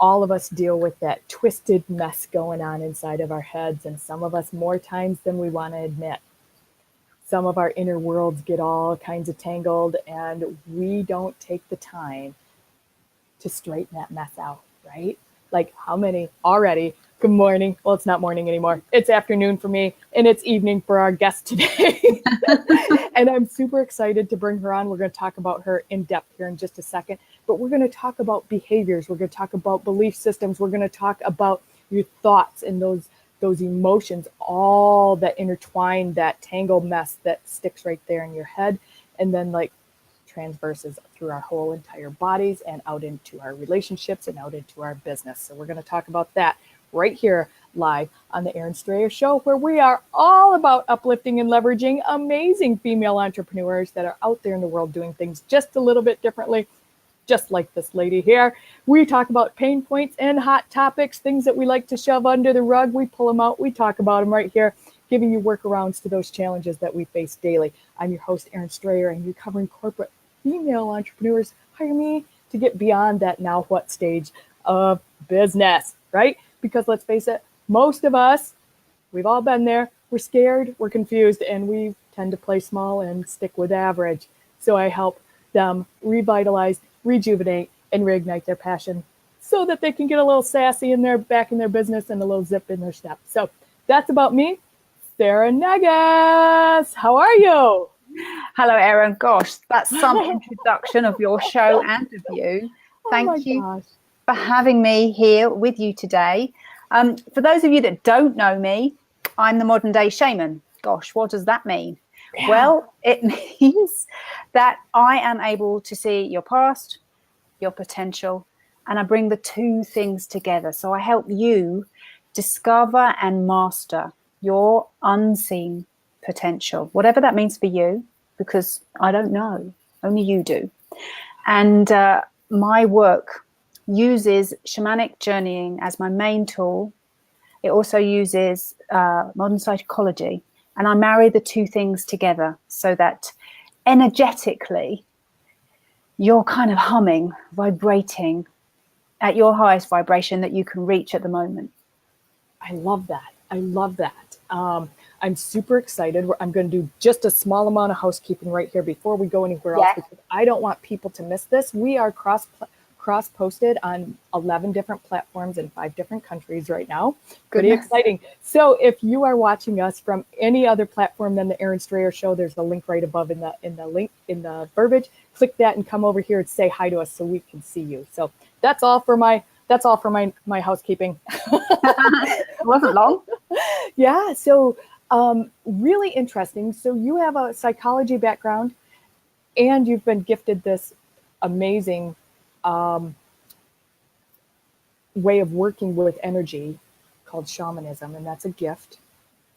all of us deal with that twisted mess going on inside of our heads, and some of us more times than we want to admit. Some of our inner worlds get all kinds of tangled, and we don't take the time to straighten that mess out, right? Like, how many already? Good morning. Well, it's not morning anymore. It's afternoon for me, and it's evening for our guest today. And I'm super excited to bring her on. We're going to talk about her in depth here in just a second, but we're going to talk about behaviors. We're going to talk about belief systems. We're going to talk about your thoughts and those emotions, all that intertwine, that tangled mess that sticks right there in your head, and then like transverses through our whole entire bodies and out into our relationships and out into our business. So we're going to talk about that right here live on the Erin Strayer Show, where we are all about uplifting and leveraging amazing female entrepreneurs that are out there in the world doing things just a little bit differently, just like this lady here. We talk about pain points and hot topics, things that we like to shove under the rug. We pull them out. We talk about them right here, giving you workarounds to those challenges that we face daily. I'm your host, Erin Strayer, and you're covering corporate female entrepreneurs. Hire me to get beyond that now what stage of business, right? Because let's face it, most of us, we've all been there. We're scared, we're confused, and we tend to play small and stick with average. So I help them revitalize, rejuvenate, and reignite their passion so that they can get a little sassy back in their business and a little zip in their step. So that's about me. Sarah Negus, how are you? Hello, Erin. Gosh, that's some introduction of your show and of you. Thank you for having me here with you today. For those of you that don't know me, I'm the modern day shaman. Gosh, what does that mean? Yeah. Well, it means that I am able to see your past, your potential, and I bring the two things together. So I help you discover and master your unseen potential, whatever that means for you, because I don't know, only you do. And my work uses shamanic journeying as my main tool. It also uses modern psychology, and I marry the two things together so that energetically you're kind of humming, vibrating at your highest vibration that you can reach at the moment. I love that. I love that. I'm super excited. I'm going to do just a small amount of housekeeping right here before we go anywhere else, because I don't want people to miss this. We are cross-posted on 11 different platforms in 5 different countries right now. Pretty exciting. So if you are watching us from any other platform than the Erin Strayer Show, there's a link right above in the verbiage. Click that and come over here and say hi to us so we can see you. So that's all for my housekeeping. It wasn't long. Yeah. So really interesting. So you have a psychology background, and you've been gifted this amazing way of working with energy called shamanism, and that's a gift.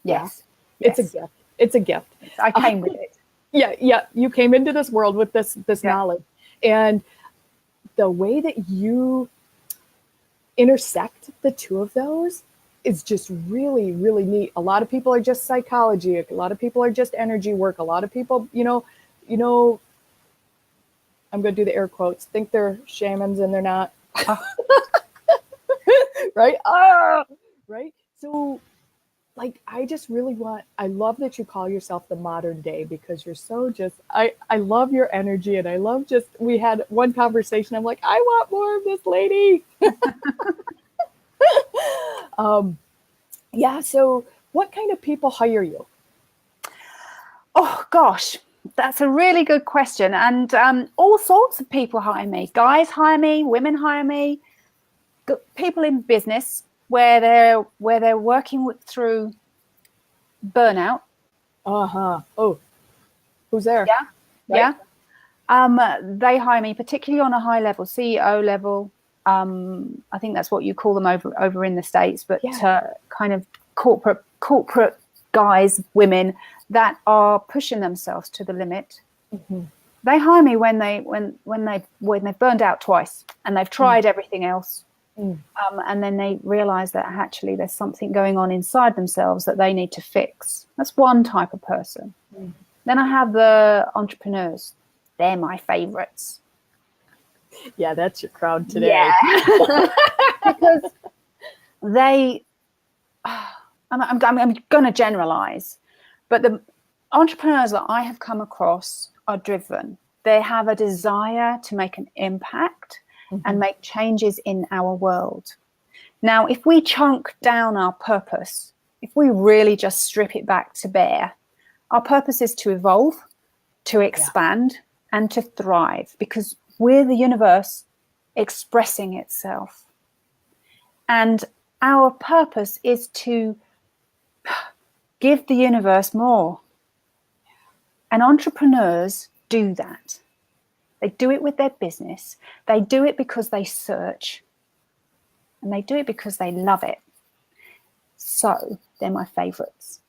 Yes. It's a gift. It's a gift. I came with it. Yeah. You came into this world with this knowledge, and the way that you intersect the two of those is just really, really neat. A lot of people are just psychology. A lot of people are just energy work. A lot of people, you know, I'm going to do the air quotes, think they're shamans and they're not. Right? Right? So, like, I love that you call yourself the modern day, because you're so I love your energy, and I love we had one conversation. I'm like, I want more of this lady. Yeah. So what kind of people hire you? Oh, gosh, that's a really good question. And all sorts of people hire me. Guys hire me, women hire me, people in business where they're working through burnout. Oh, who's there? Yeah. Right? Yeah. They hire me, particularly on a high level, CEO level. I think that's what you call them over in the States, but kind of corporate guys, women that are pushing themselves to the limit. Mm-hmm. They hire me when they've burned out twice and they've tried everything else. And then they realize that actually there's something going on inside themselves that they need to fix. That's one type of person. Then I have the entrepreneurs. They're my favorites. Yeah, that's your crowd today. Yeah. Because I'm going to generalize, but the entrepreneurs that I have come across are driven. They have a desire to make an impact and make changes in our world. Now, if we chunk down our purpose, if we really just strip it back to bare, our purpose is to evolve, to expand, and to thrive, because we're the universe expressing itself. And our purpose is to give the universe more. And entrepreneurs do that. They do it with their business. They do it because they search. And they do it because they love it. So they're my favorites.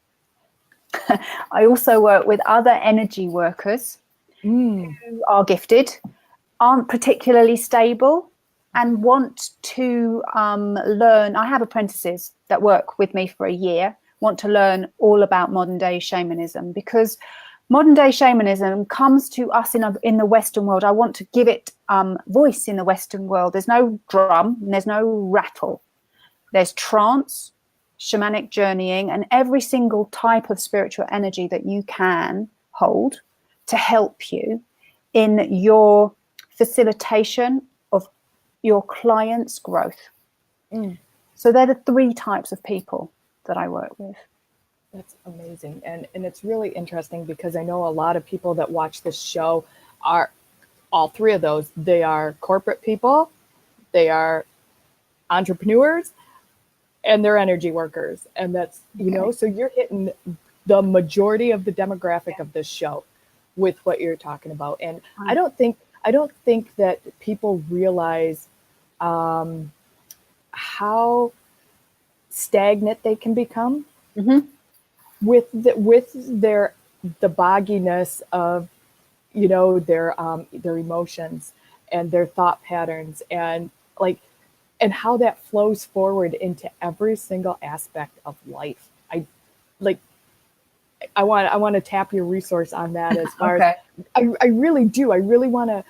I also work with other energy workers who are gifted, aren't particularly stable, and want to learn. I have apprentices that work with me for a year, want to learn all about modern day shamanism, because modern day shamanism comes to us in the Western world. I want to give it voice in the Western world. There's no drum and there's no rattle. There's trance, shamanic journeying, and every single type of spiritual energy that you can hold to help you in your facilitation of your clients' growth. So they're the 3 types of people that I work with. That's amazing. And it's really interesting because I know a lot of people that watch this show are all 3 of those. They are corporate people, they are entrepreneurs, and they're energy workers. And that's, so you're hitting the majority of the demographic of this show with what you're talking about. And I don't think that people realize how stagnant they can become with the bogginess of their emotions and their thought patterns, and how that flows forward into every single aspect of life. I want to tap your resource on that as far as I really do. I really want to,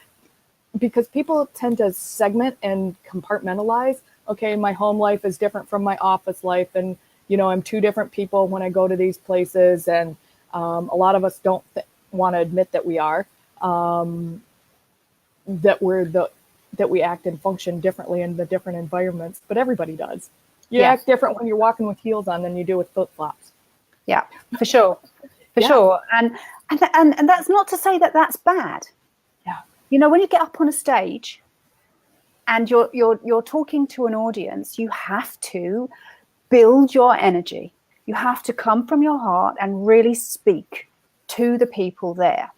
because people tend to segment and compartmentalize. Okay, my home life is different from my office life, and I'm 2 different people when I go to these places, and a lot of us don't want to admit that we are, that we act and function differently in the different environments, but everybody does. You act different when you're walking with heels on than you do with flip-flops. Yeah, for sure. Sure. And that's not to say that that's bad. Yeah. When you get up on a stage and you're talking to an audience, you have to build your energy. You have to come from your heart and really speak to the people there.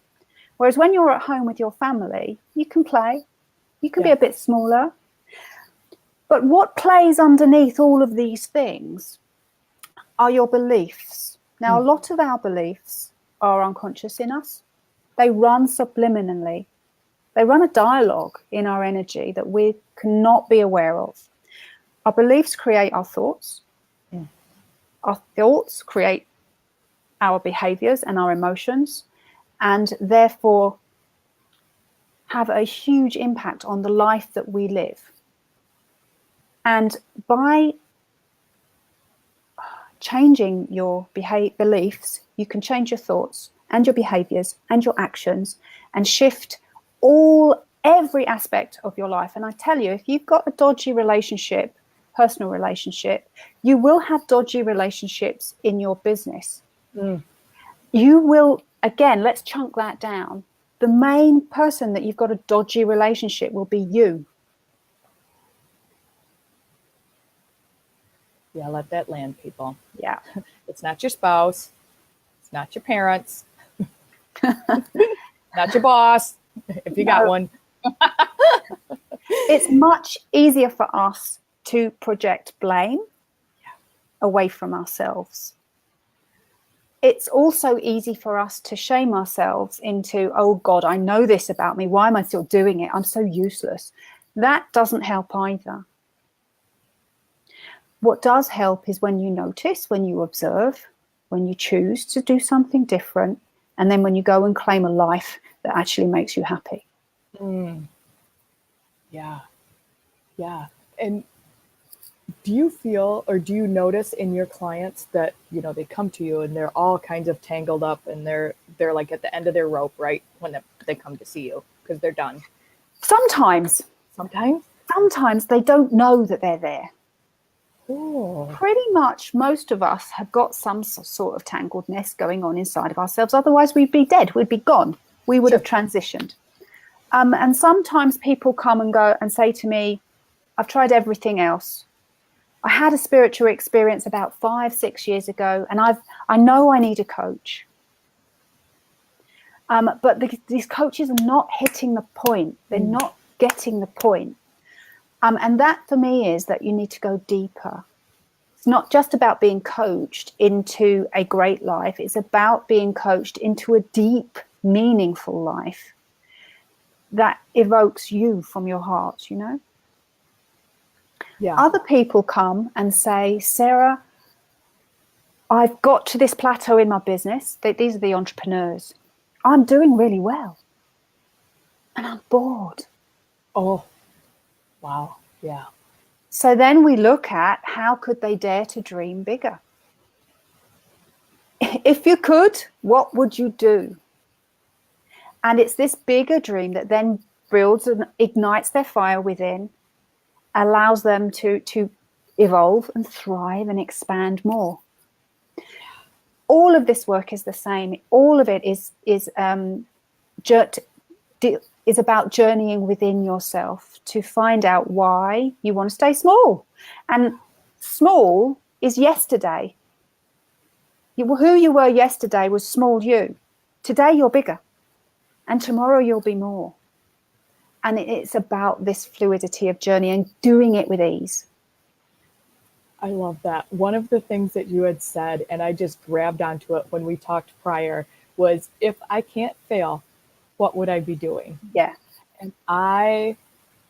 Whereas when you're at home with your family, you can play. You can be a bit smaller. But what plays underneath all of these things are your beliefs. Now, a lot of our beliefs are unconscious in us. They run subliminally. They run a dialogue in our energy that we cannot be aware of. Our beliefs create our thoughts. Our thoughts create our behaviors and our emotions, and therefore have a huge impact on the life that we live. And by changing your beliefs, you can change your thoughts and your behaviors and your actions and shift every aspect of your life. And I tell you, if you've got a dodgy relationship, personal relationship, you will have dodgy relationships in your business. You will, again, let's chunk that down. The main person that you've got a dodgy relationship will be you. Yeah, let that land, people. Yeah. It's not your spouse. It's not your parents. Not your boss, if you got one. It's much easier for us to project blame away from ourselves. It's also easy for us to shame ourselves into, oh God, I know this about me. Why am I still doing it? I'm so useless. That doesn't help either. What does help is when you notice, when you observe, when you choose to do something different, and then when you go and claim a life that actually makes you happy. Yeah. Yeah. And do you feel or do you notice in your clients that, they come to you and they're all kinds of tangled up and they're like at the end of their rope, right? When they come to see you because they're done. Sometimes they don't know that they're there. Oh. Pretty much most of us have got some sort of tangledness going on inside of ourselves. Otherwise, we'd be dead. We'd be gone. We would have transitioned. And sometimes people come and go and say to me, I've tried everything else. I had a spiritual experience about 5-6 years ago, and I know I need a coach. But these coaches are not hitting the point. They're not getting the point. And that for me is that you need to go deeper. It's not just about being coached into a great life. It's about being coached into a deep, meaningful life that evokes you from your heart, Yeah. Other people come and say, Sarah, I've got to this plateau in my business. These are the entrepreneurs. I'm doing really well. And I'm bored. Oh, wow. Yeah. So then we look at how could they dare to dream bigger? If you could, what would you do? And it's this bigger dream that then builds and ignites their fire within, allows them to evolve and thrive and expand more. All of this work is the same. All of it is about journeying within yourself to find out why you want to stay small. And small is yesterday. Who you were yesterday was small you. Today you're bigger. And tomorrow you'll be more. And it's about this fluidity of journey and doing it with ease. I love that. One of the things that you had said, and I just grabbed onto it when we talked prior, was if I can't fail, what would I be doing? Yeah. And I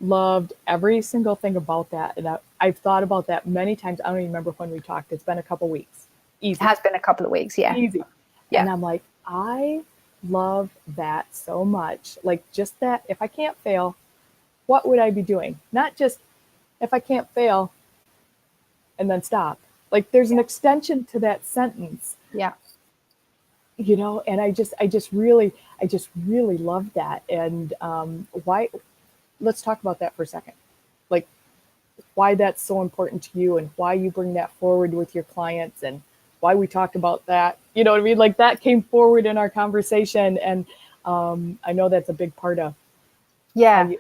loved every single thing about that. And I've thought about that many times. I don't even remember when we talked. It's been a couple weeks. Easy. It has been a couple of weeks. Yeah. Easy. Yeah. And I'm like, I love that so much. Like just that, if I can't fail, what would I be doing? Not just if I can't fail and then stop. Like there's an extension to that sentence. Yeah. And I just really love that. And why, let's talk about that for a second. Like why that's so important to you and why you bring that forward with your clients and why we talked about that. You know what I mean? Like that came forward in our conversation. And I know that's a big part of. Yeah.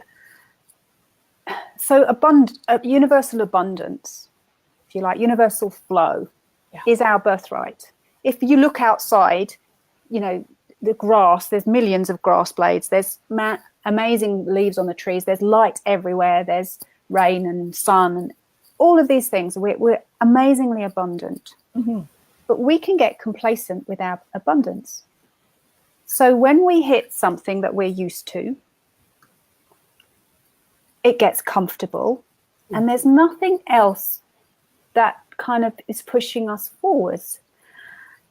So universal abundance, if you like, universal flow is our birthright. If you look outside, the grass, there's millions of grass blades. There's amazing leaves on the trees. There's light everywhere. There's rain and sun and all of these things. We're amazingly abundant. Mm-hmm. But we can get complacent with our abundance. So when we hit something that we're used to, it gets comfortable, and there's nothing else that kind of is pushing us forwards.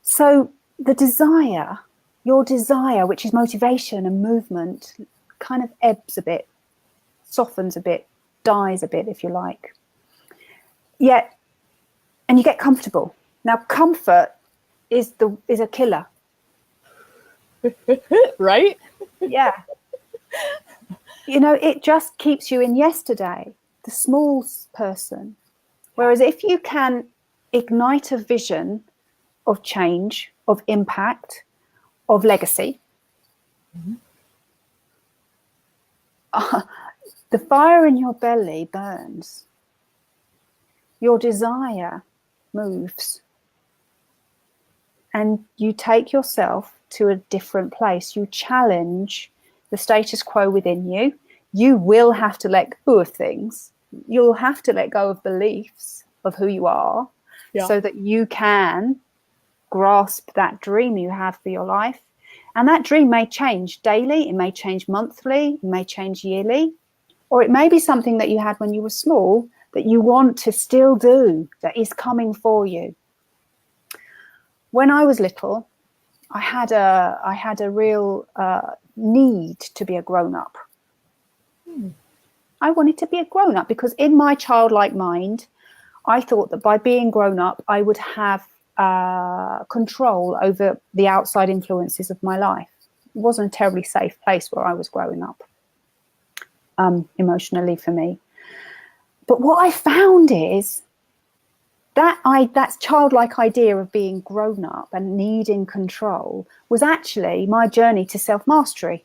So the desire, your desire, which is motivation and movement, kind of ebbs a bit, softens a bit, dies a bit, if you like. And you get comfortable. Now, comfort is a killer. Right? Yeah. It just keeps you in yesterday, the small person. Whereas if you can ignite a vision of change, of impact, of legacy, the fire in your belly burns. Your desire moves. And you take yourself to a different place. You challenge the status quo within you. You will have to let go of things. You'll have to let go of beliefs of who you are so that you can grasp that dream you have for your life. And that dream may change daily, it may change monthly, it may change yearly, or it may be something that you had when you were small that you want to still do, that is coming for you. When I was little, I had a real need to be a grown-up. I wanted to be a grown-up, because in my childlike mind, I thought that by being grown up, I would have control over the outside influences of my life. It wasn't a terribly safe place where I was growing up, emotionally for me. But what I found is that childlike idea of being grown up and needing control was actually my journey to self-mastery.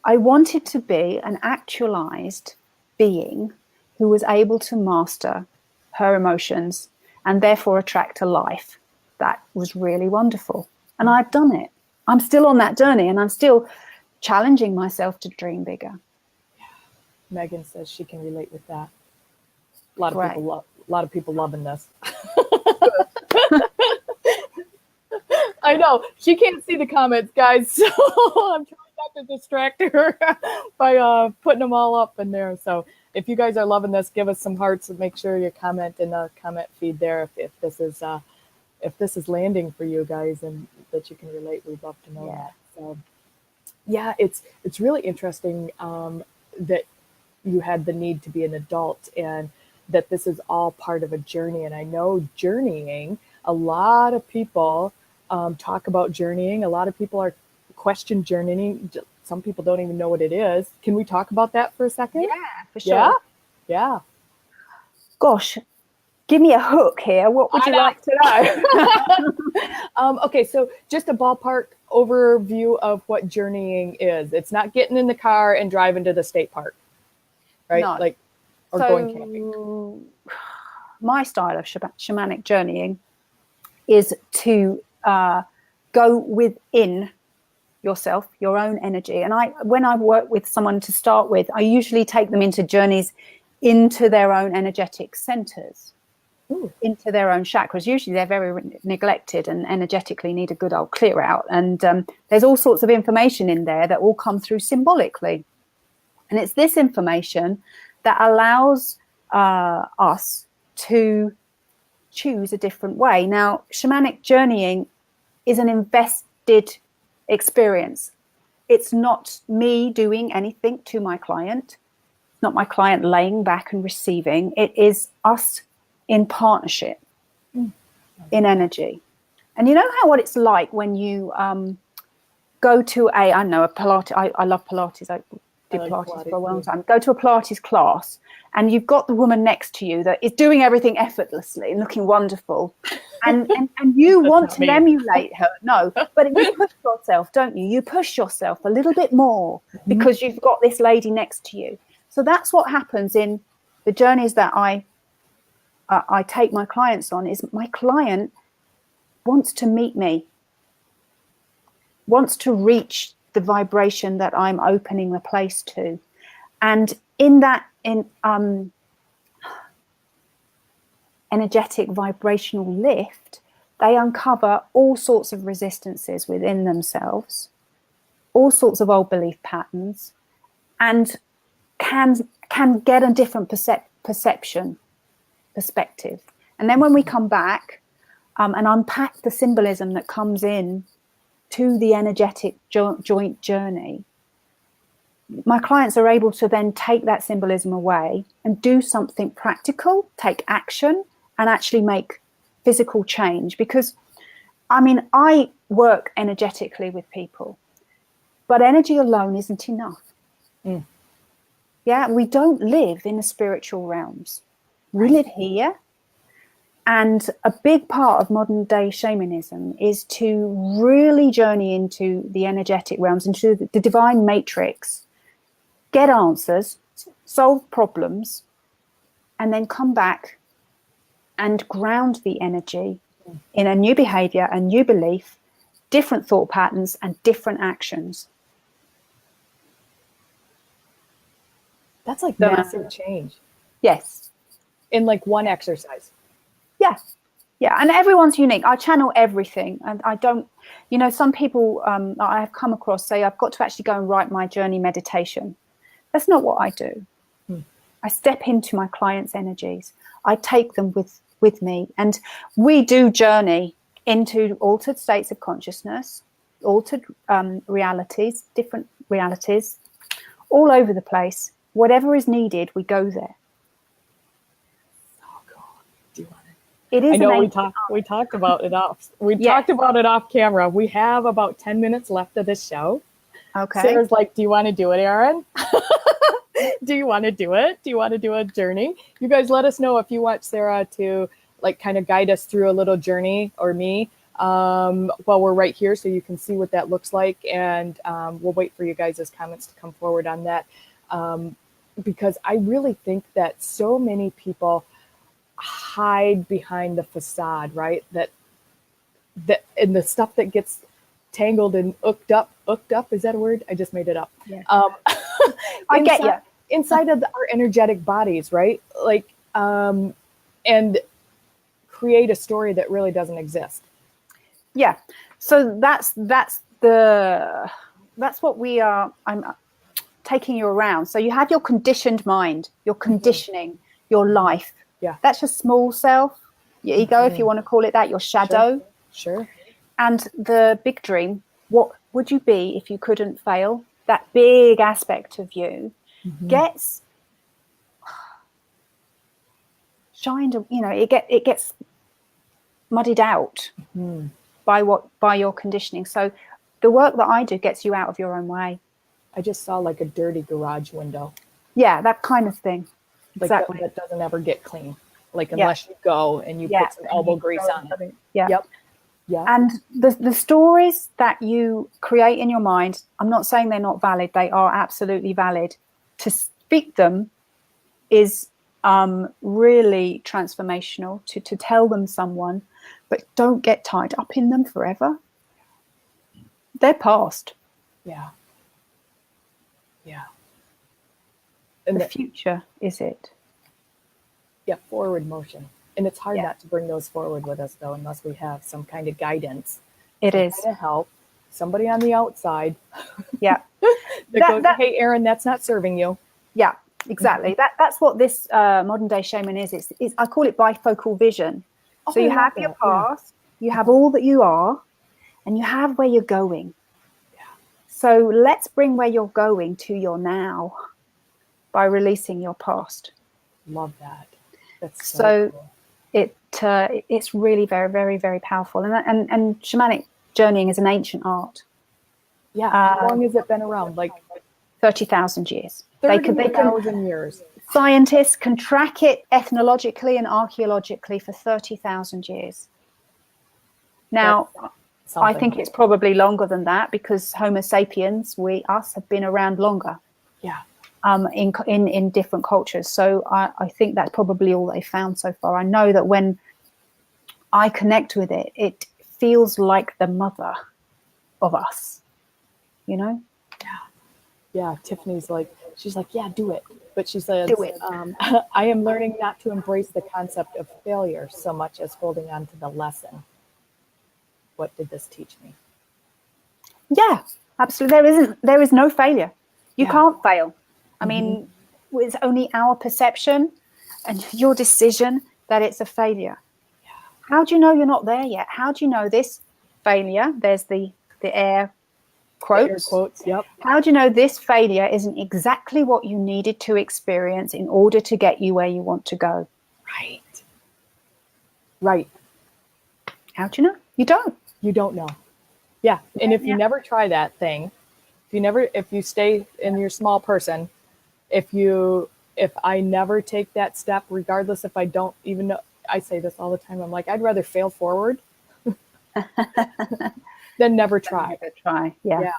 I wanted to be an actualized being who was able to master her emotions and therefore attract a life that was really wonderful. And I'd done it. I'm still on that journey, and I'm still challenging myself to dream bigger. Megan says she can relate with that. A lot of people loving this. I know she can't see the comments, guys, so I'm trying not to distract her by putting them all up in there. So if you guys are loving this, give us some hearts and make sure you comment in the comment feed there if this is landing for you guys and that you can relate. We'd love to know that. So yeah, it's really interesting that you had the need to be an adult and that this is all part of a journey. And I know journeying, a lot of people talk about journeying. A lot of people are question journeying. Some people don't even know what it is. Can we talk about that for a second? Yeah, for sure. Yeah. Gosh, give me a hook here. What would you like to know? Okay, so just a ballpark overview of what journeying is. It's not getting in the car and driving to the state park, right? No. Or going camping. My style of shamanic journeying is to go within yourself, your own energy. And when I work with someone to start with, I usually take them into journeys into their own energetic centers, into their own chakras. Usually they're very neglected and energetically need a good old clear out. And there's all sorts of information in there that will come through symbolically. And it's this information that allows us to choose a different way. Now, shamanic journeying is an invested experience. It's not me doing anything to my client. It's not my client laying back and receiving. It is us in partnership, in energy. And you know what it's like when you go to a Pilates. I love Pilates. I did Pilates for a long time. Go to a Pilates class and you've got the woman next to you that is doing everything effortlessly and looking wonderful. And you want to emulate her. No, but you push yourself, don't you? You push yourself a little bit more because you've got this lady next to you. So that's what happens in the journeys that I take my clients on. Is my client wants to meet me, wants to reach the vibration that I'm opening the place to. And in that energetic vibrational lift, they uncover all sorts of resistances within themselves, all sorts of old belief patterns, and can get a different perspective. And then when we come back and unpack the symbolism that comes in to the energetic joint journey, my clients are able to then take that symbolism away and do something practical, take action, and actually make physical change. Because, I work energetically with people, but energy alone isn't enough. Yeah, we don't live in the spiritual realms. We live here. And a big part of modern day shamanism is to really journey into the energetic realms, into the divine matrix, get answers, solve problems, and then come back and ground the energy in a new behavior, a new belief, different thought patterns, and different actions. That's like massive change. Yes. In like one exercise. Yes. Yeah. And everyone's unique. I channel everything. And I don't, some people I have come across say, I've got to actually go and write my journey meditation. That's not what I do. I step into my clients' energies. I take them with me. And we do journey into altered states of consciousness, altered realities, different realities, all over the place. whatever is needed, we go there. Oh, cool. Do you want it? It is. I know we talked about it off. Talked about it off camera. We have about 10 minutes left of this show. Okay. Sarah's like, do you want to do it, Erin? Do you want to do it? Do you want to do a journey? You guys let us know if you want Sarah to like kind of guide us through a little journey, or me, while we're right here, so you can see what that looks like. And we'll wait for you guys' comments to come forward on that. Because I really think that so many people hide behind the facade, right? That and the stuff that gets tangled and hooked up, is that a word? I just made it up. Yeah. I get you. Inside of our energetic bodies, right? Like, and create a story that really doesn't exist. Yeah. So that's what we are. I'm taking you around. So you have your conditioned mind, your conditioning, your life. Yeah. That's your small self, your ego, if you want to call it that, your shadow. Sure. And the big dream, what would you be if you couldn't fail? That big aspect of you gets shined, it gets muddied out by your conditioning. So the work that I do gets you out of your own way. I just saw like a dirty garage window. Yeah, that kind of thing. Like Exactly. that doesn't ever get clean. Like unless you go and you put some elbow grease on it. Yeah. Yep. Yeah. And the stories that you create in your mind, I'm not saying they're not valid. They are absolutely valid. To speak them is really transformational, to tell them someone, but don't get tied up in them forever. They're past. Yeah. Yeah. And the future is it. Yeah, forward motion. And it's hard not to bring those forward with us, though, unless we have some kind of guidance. It is. Kind of help. Somebody on the outside. Yeah. that goes, hey, Erin, that's not serving you. Yeah, exactly. That's what this modern day shaman is. It's I call it bifocal vision. So you have your past, you have all that you are, and you have where you're going. Yeah. So let's bring where you're going to your now by releasing your past. Love that. That's so cool. It's really very, very, very powerful. And shamanic journeying is an ancient art. Yeah. How long has it been around? Like 30,000 years. 30,000 years. Scientists can track it ethnologically and archaeologically for 30,000 years. Now, I think it's probably longer than that, because Homo sapiens, us, have been around longer. Yeah. In different cultures. So I think that's probably all they found so far. I know that when I connect with it, it feels like the mother of us, Yeah. Yeah. Tiffany's like, she's like, yeah, do it. But she says, do it. I am learning not to embrace the concept of failure so much as holding on to the lesson. What did this teach me? Yeah, absolutely. There is no failure. You can't fail. I mean, it's only our perception and your decision that it's a failure. Yeah. How do you know you're not there yet? How do you know this failure? There's the air quotes. Air quotes, yep. How do you know this failure isn't exactly what you needed to experience in order to get you where you want to go? Right. How do you know? You don't. You don't know. Yeah. And if you never try that thing, if you stay in your small person, if I never take that step, regardless if I don't even know, I say this all the time. I'm like, I'd rather fail forward than never try. Never try. Yeah.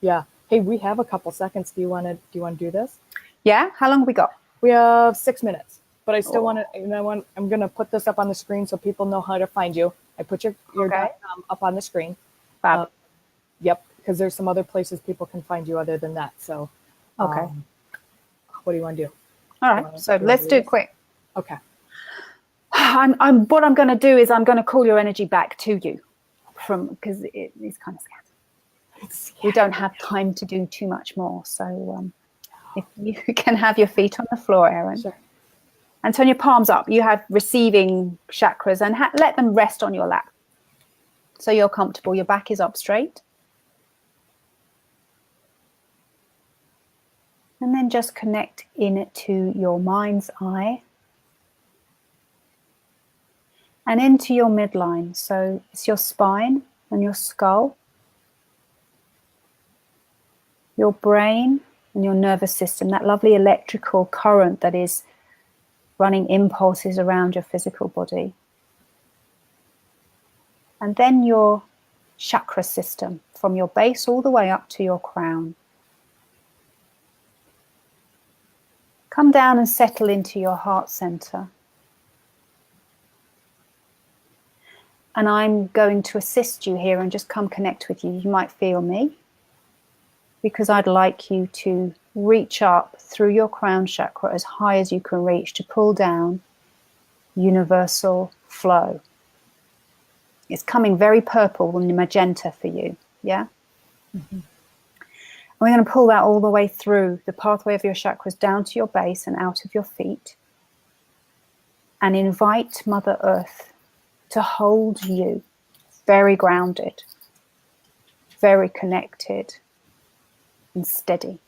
Yeah. Hey, we have a couple seconds. Do you want to do this? Yeah. How long have we got? We have 6 minutes, but I still want to, I'm going to put this up on the screen so people know how to find you. I put your up on the screen. Fab. Yep. Because there's some other places people can find you other than that. So, okay. What do you want to do? All right. So let's do it quick. Okay. What I'm going to do is I'm going to call your energy back to you because it's kind of scary. We don't have time to do too much more. So if you can have your feet on the floor, Erin. Sure. And turn your palms up. You have receiving chakras and let them rest on your lap. So you're comfortable. Your back is up straight. And then just connect in to your mind's eye and into your midline. So it's your spine and your skull, your brain and your nervous system, that lovely electrical current that is running impulses around your physical body. And then your chakra system, from your base all the way up to your crown. Come down and settle into your heart center. And I'm going to assist you here and just come connect with you. You might feel me, because I'd like you to reach up through your crown chakra as high as you can reach to pull down universal flow. It's coming very purple and magenta for you, yeah? Mm-hmm. And we're going to pull that all the way through the pathway of your chakras down to your base and out of your feet, and invite Mother Earth to hold you very grounded, very connected and steady.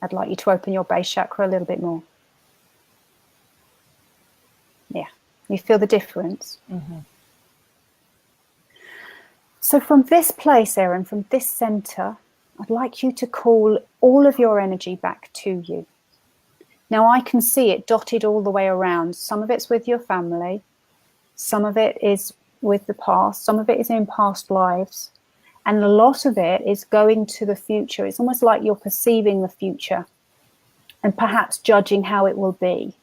I'd like you to open your base chakra a little bit more. Yeah, you feel the difference? Mm-hmm. So from this place, Erin, from this center, I'd like you to call all of your energy back to you. Now I can see it dotted all the way around. Some of it's with your family, some of it is with the past, some of it is in past lives, and a lot of it is going to the future. It's almost like you're perceiving the future and perhaps judging how it will be.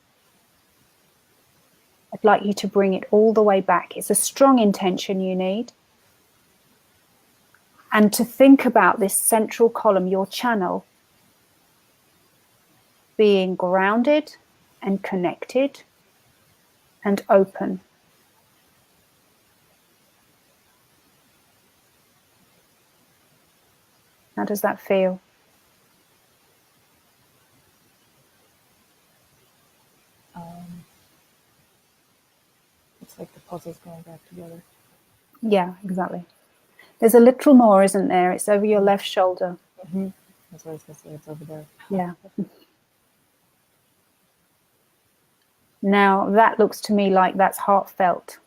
I'd like you to bring it all the way back. It's a strong intention you need. And to think about this central column, your channel, being grounded and connected and open. How does that feel? It's like the puzzle's going back together. Yeah, exactly. There's a little more, isn't there? It's over your left shoulder. Mm-hmm. That's what I was going to say. It's over there. Yeah. Now, that looks to me like that's heartfelt.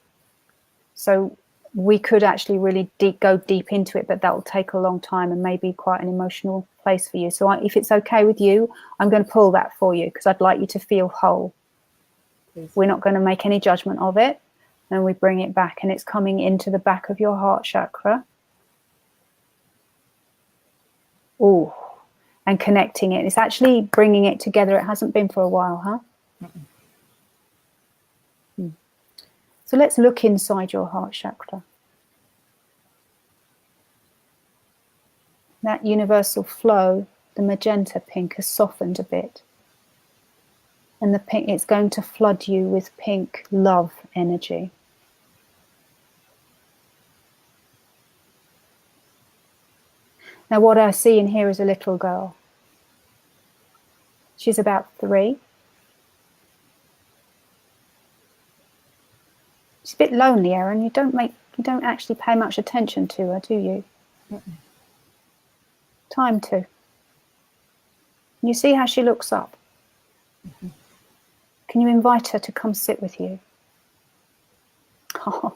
So we could actually really go deep into it, but that will take a long time and maybe quite an emotional place for you. So if it's okay with you, I'm going to pull that for you because I'd like you to feel whole. Please. We're not going to make any judgment of it. And we bring it back, and it's coming into the back of your heart chakra. Ooh, and connecting it. It's actually bringing it together. It hasn't been for a while, huh? Mm-mm. So let's look inside your heart chakra. That universal flow, the magenta pink, has softened a bit. And the pink, it's going to flood you with pink love energy. Now what I see in here is a little girl. She's about 3. She's a bit lonely, Erin. You don't actually pay much attention to her, do you? Mm-mm. Time to. You see how she looks up? Mm-hmm. Can you invite her to come sit with you? Oh.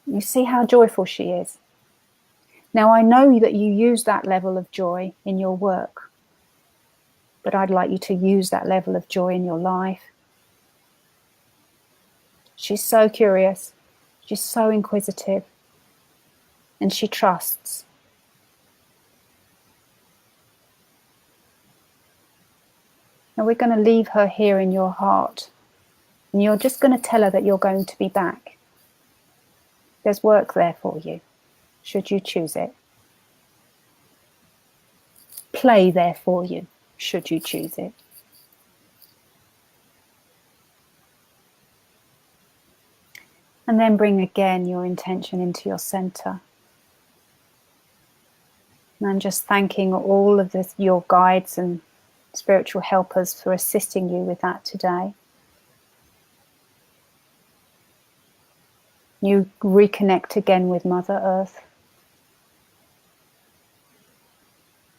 You see how joyful she is? Now I know that you use that level of joy in your work, but I'd like you to use that level of joy in your life. She's so curious, she's so inquisitive, and she trusts. Now we're going to leave her here in your heart, and you're just going to tell her that you're going to be back. There's work there for you, should you choose it. Play there for you, should you choose it. And then bring again your intention into your center. And I'm just thanking all of your guides and spiritual helpers for assisting you with that today. You reconnect again with Mother Earth.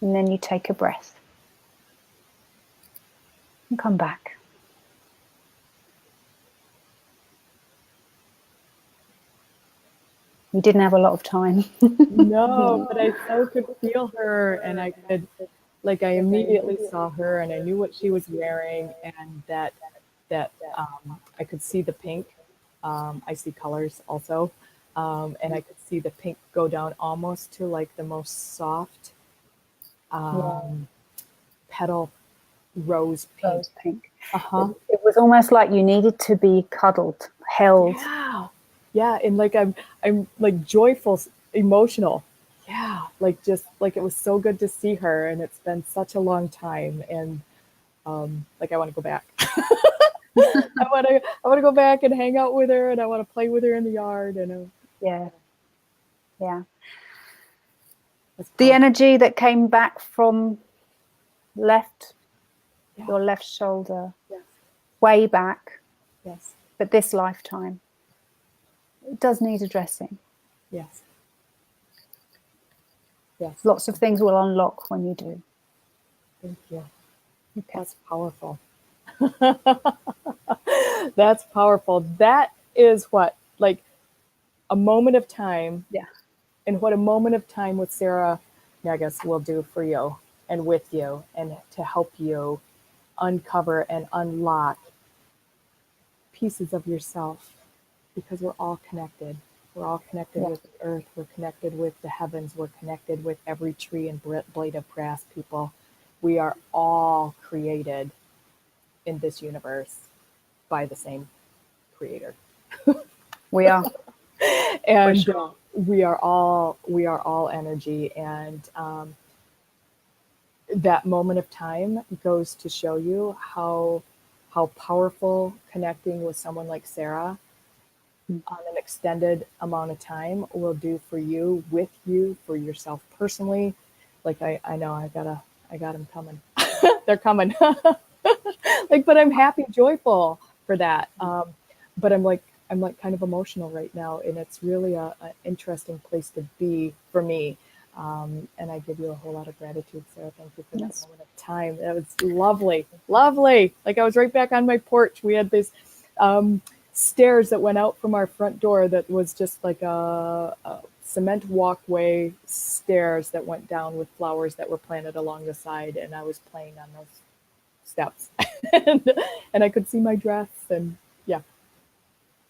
And then you take a breath and come back. We didn't have a lot of time. No, but I so could feel her, and I could, like, I immediately saw her, and I knew what she was wearing, and that I could see the pink. I see colors also, and I could see the pink go down almost to like the most soft petal rose pink. Rose pink. It was almost like you needed to be cuddled, held. Yeah, and like I'm like joyful, emotional. Yeah, like just like it was so good to see her, and it's been such a long time, and like I want to go back. I want to go back and hang out with her, and I want to play with her in the yard, and yeah. The energy that came back from your left shoulder, way back, but this lifetime, it does need addressing. Yes. Lots of things will unlock when you do. Thank you. Okay. That's powerful. That's powerful. That is what, like, a moment of time. Yeah. And what a moment of time with Sarah Negus will do for you and with you, and to help you uncover and unlock pieces of yourself, because we're all connected. We're all connected with the earth. We're connected with the heavens. We're connected with every tree and blade of grass, people. We are all created in this universe by the same creator. We are. And sure. we are all energy, and that moment of time goes to show you how powerful connecting with someone like Sarah on an extended amount of time will do for you, with you, for yourself personally. Like I know I got them coming. They're coming. Like, but I'm happy, joyful for that. But I'm like kind of emotional right now, and it's really an interesting place to be for me. And I give you a whole lot of gratitude, Sarah. Thank you for that moment of time. That was lovely, lovely. Like, I was right back on my porch. We had this stairs that went out from our front door that was just like a cement walkway stairs that went down with flowers that were planted along the side, and I was playing on those steps. and I could see my dress, and yeah.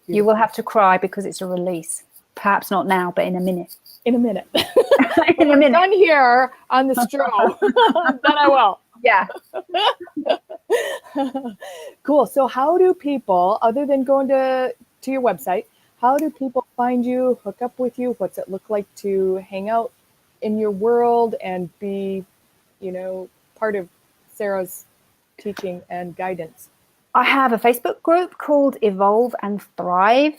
Beautiful. You will have to cry because it's a release. Perhaps not now, but in a minute. In a minute. In a minute. Done here on the stroll. Then I will. Yeah. Cool. So how do people, other than going to your website, how do people find you, hook up with you? What's it look like to hang out in your world and be, part of Sarah's teaching and guidance? I have a Facebook group called Evolve and Thrive.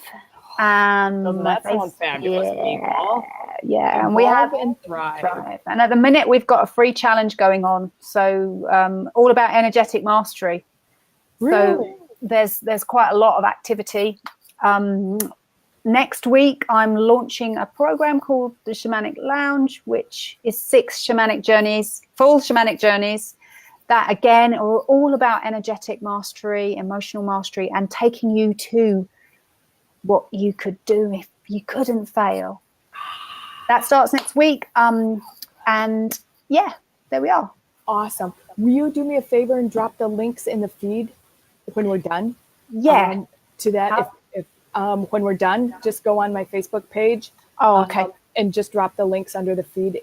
Doesn't that sound fabulous, people? Yeah, Evolve and we have and thrive. And at the minute, we've got a free challenge going on. So all about energetic mastery. Really? So there's quite a lot of activity. Next week, I'm launching a program called the Shamanic Lounge, which is 6 shamanic journeys, full shamanic journeys, that again are all about energetic mastery, emotional mastery, and taking you to what you could do if you couldn't fail. That starts next week. And yeah, there we are. Awesome. Will you do me a favor and drop the links in the feed when we're done? Yeah. To that, if when we're done, just go on my Facebook page. Oh, okay. And just drop the links under the feed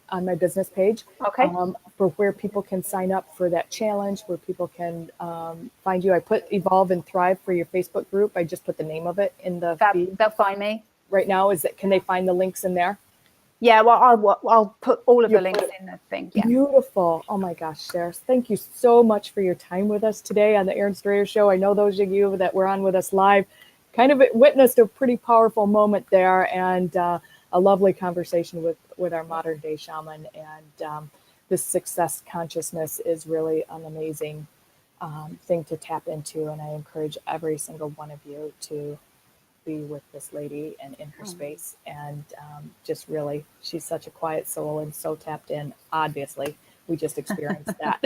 on my business page. Okay. For where people can sign up for that challenge, where people can find you. I put Evolve and Thrive for your Facebook group. I just put the name of it in the feed. They'll find me. Right now, can they find the links in there? Yeah, well, I'll put all of the links in the thing. Yeah. Beautiful. Oh my gosh, Sarah, thank you so much for your time with us today on the Erin Strayer Show. I know those of you that were on with us live kind of witnessed a pretty powerful moment there, and a lovely conversation with our modern day shaman. And this success consciousness is really an amazing thing to tap into. And I encourage every single one of you to be with this lady and in her space. And just really, she's such a quiet soul and so tapped in. Obviously, we just experienced that.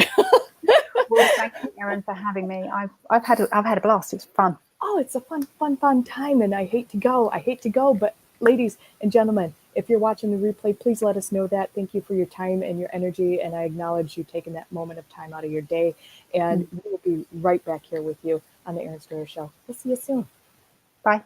Well, thank you, Erin, for having me. I've had a blast. It's fun. Oh, it's a fun time. And I hate to go. But ladies and gentlemen, if you're watching the replay, please let us know that. Thank you for your time and your energy. And I acknowledge you taking that moment of time out of your day. And we will be right back here with you on the Erin Strayer Show. We'll see you soon. Bye.